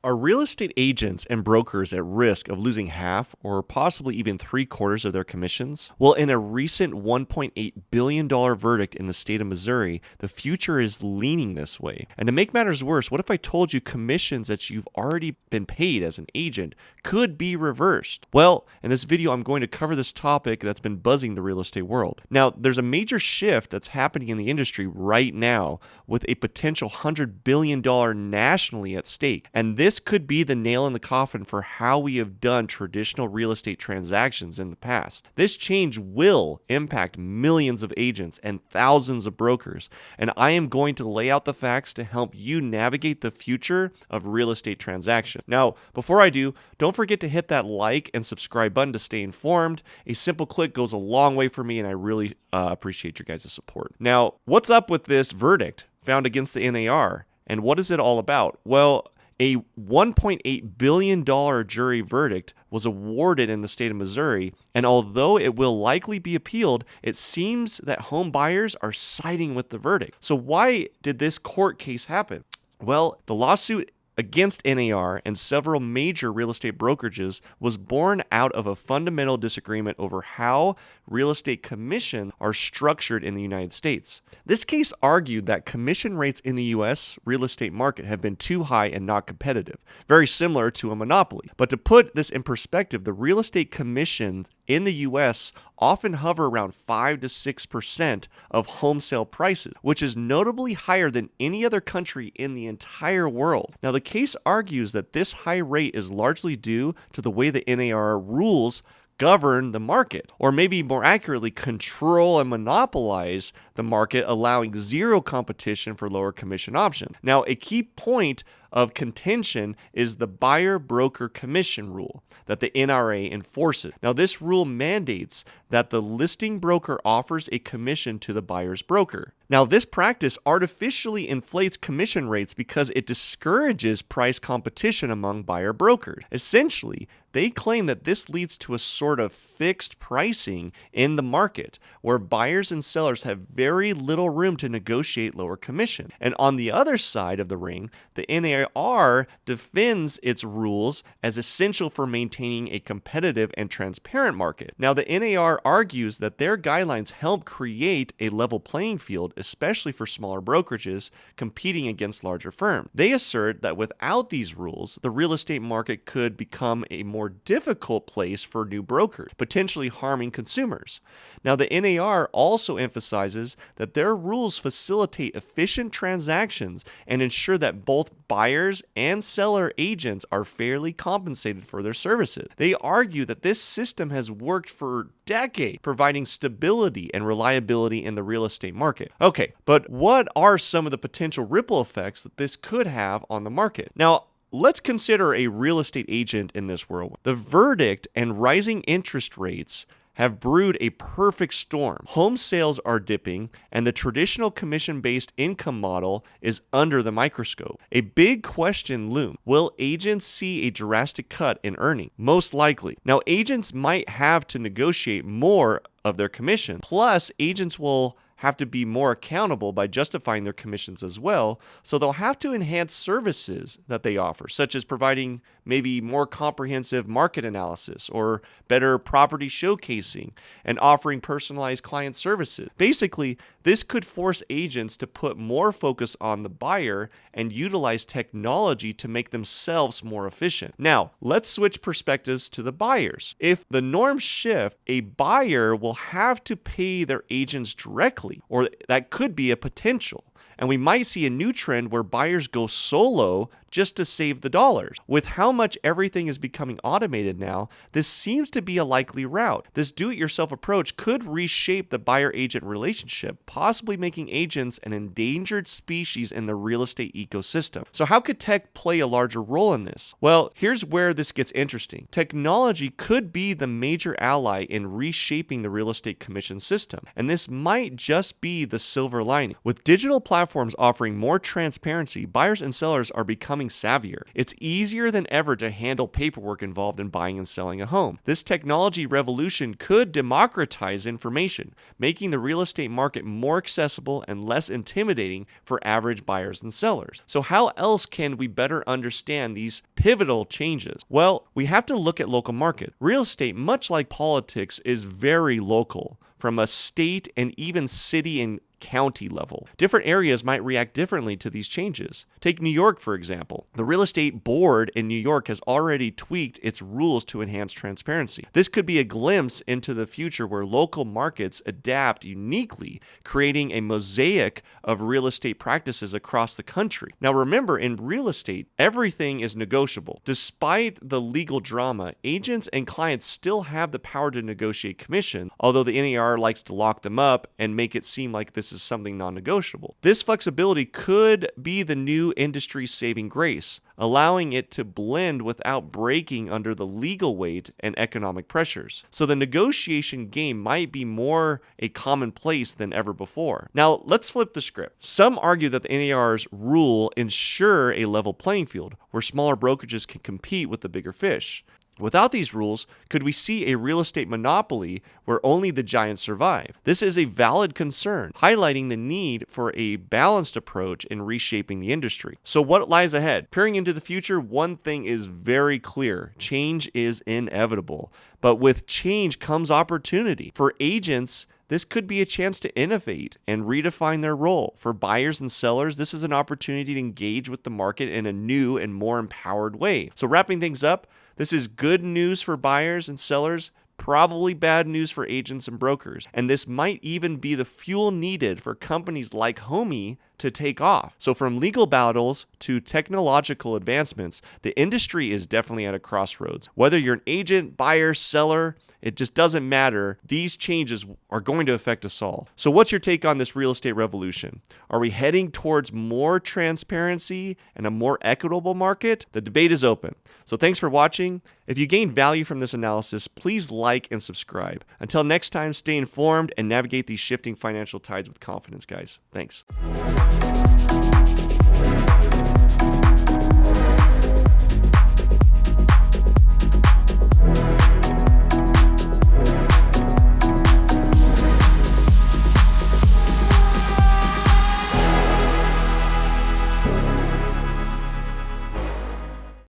Are real estate agents and brokers at risk of losing half or possibly even 3/4 of their commissions? Well, in a recent $1.8 billion verdict in the state of Missouri, the future is leaning this way. And to make matters worse, what if I told you commissions that you've already been paid as an agent could be reversed? Well, in this video, I'm going to cover this topic that's been buzzing the real estate world. Now, there's a major shift that's happening in the industry right now with a potential $100 billion nationally at stake. And this could be the nail in the coffin for how we have done traditional real estate transactions in the past. This change will impact millions of agents and thousands of brokers, and I am going to lay out the facts to help you navigate the future of real estate transactions. Now, before I do, don't forget to hit that like and subscribe button to stay informed. A simple click goes a long way for me, and I really appreciate your guys' support. Now, what's up with this verdict found against the NAR, and what is it all about? Well, a $1.8 billion jury verdict was awarded in the state of Missouri, and although it will likely be appealed, it seems that home buyers are siding with the verdict. So why did this court case happen? Well, the lawsuit against NAR and several major real estate brokerages was born out of a fundamental disagreement over how real estate commissions are structured in the United States. This case argued that commission rates in the U.S. real estate market have been too high and not competitive, very similar to a monopoly. But to put this in perspective, the real estate commissions in the U.S. often hover around 5 to 6% of home sale prices, which is notably higher than any other country in the entire world. Now, the case argues that this high rate is largely due to the way the NAR rules govern the market, or maybe more accurately, control and monopolize the market, allowing zero competition for lower commission options. Now, a key point of contention is the buyer-broker commission rule that the NRA enforces. Now, this rule mandates that the listing broker offers a commission to the buyer's broker. Now, this practice artificially inflates commission rates because it discourages price competition among buyer brokers. Essentially, they claim that this leads to a sort of fixed pricing in the market where buyers and sellers have very little room to negotiate lower commission. And on the other side of the ring, the NAR defends its rules as essential for maintaining a competitive and transparent market. Now, the NAR argues that their guidelines help create a level playing field, especially for smaller brokerages competing against larger firms. They assert that without these rules, the real estate market could become a more difficult place for new brokers, potentially harming consumers. Now, the NAR also emphasizes that their rules facilitate efficient transactions and ensure that both buyers and seller agents are fairly compensated for their services. They argue that this system has worked for decades, providing stability and reliability in the real estate market. Okay, but what are some of the potential ripple effects that this could have on the market? Now, let's consider a real estate agent in this world. The verdict and rising interest rates have brewed a perfect storm. Home sales are dipping, and the traditional commission-based income model is under the microscope. A big question looms. Will agents see a drastic cut in earnings? Most likely. Now, agents might have to negotiate more of their commission. Plus, agents will have to be more accountable by justifying their commissions as well, so they'll have to enhance services that they offer, such as providing maybe more comprehensive market analysis or better property showcasing and offering personalized client services. Basically, this could force agents to put more focus on the buyer and utilize technology to make themselves more efficient. Now, let's switch perspectives to the buyers. If the norms shift, a buyer will have to pay their agents directly, or that could be a potential. And we might see a new trend where buyers go solo just to save the dollars. With how much everything is becoming automated now, this seems to be a likely route. This do-it-yourself approach could reshape the buyer-agent relationship, possibly making agents an endangered species in the real estate ecosystem. So how could tech play a larger role in this? Well, here's where this gets interesting. Technology could be the major ally in reshaping the real estate commission system, and this might just be the silver lining. With digital platforms platforms offering more transparency, buyers and sellers are becoming savvier. It's easier than ever to handle paperwork involved in buying and selling a home. This technology revolution could democratize information, making the real estate market more accessible and less intimidating for average buyers and sellers. So how else can we better understand these pivotal changes? Well, we have to look at local market. Real estate, much like politics, is very local, from a state and even city and county level. Different areas might react differently to these changes. Take New York, for example. The real estate board in New York has already tweaked its rules to enhance transparency. This could be a glimpse into the future where local markets adapt uniquely, creating a mosaic of real estate practices across the country. Now remember, in real estate, everything is negotiable. Despite the legal drama, agents and clients still have the power to negotiate commission, although the NAR likes to lock them up and make it seem like this is something non-negotiable. This flexibility could be the new industry's saving grace, allowing it to blend without breaking under the legal weight and economic pressures. So the negotiation game might be more a commonplace than ever before. Now, let's flip the script. Some argue that the NAR's rule ensure a level playing field where smaller brokerages can compete with the bigger fish. Without these rules, could we see a real estate monopoly where only the giants survive? This is a valid concern, highlighting the need for a balanced approach in reshaping the industry. So what lies ahead? Peering into the future, one thing is very clear. Change is inevitable. But with change comes opportunity. For agents, this could be a chance to innovate and redefine their role. For buyers and sellers, this is an opportunity to engage with the market in a new and more empowered way. So wrapping things up, this is good news for buyers and sellers, probably bad news for agents and brokers. And this might even be the fuel needed for companies like Homey to take off. So from legal battles to technological advancements, the industry is definitely at a crossroads. Whether you're an agent, buyer, seller, it just doesn't matter. These changes are going to affect us all. So what's your take on this real estate revolution? Are we heading towards more transparency and a more equitable market? The debate is open. So thanks for watching. If you gained value from this analysis, please like and subscribe. Until next time, stay informed and navigate these shifting financial tides with confidence, guys. Thanks.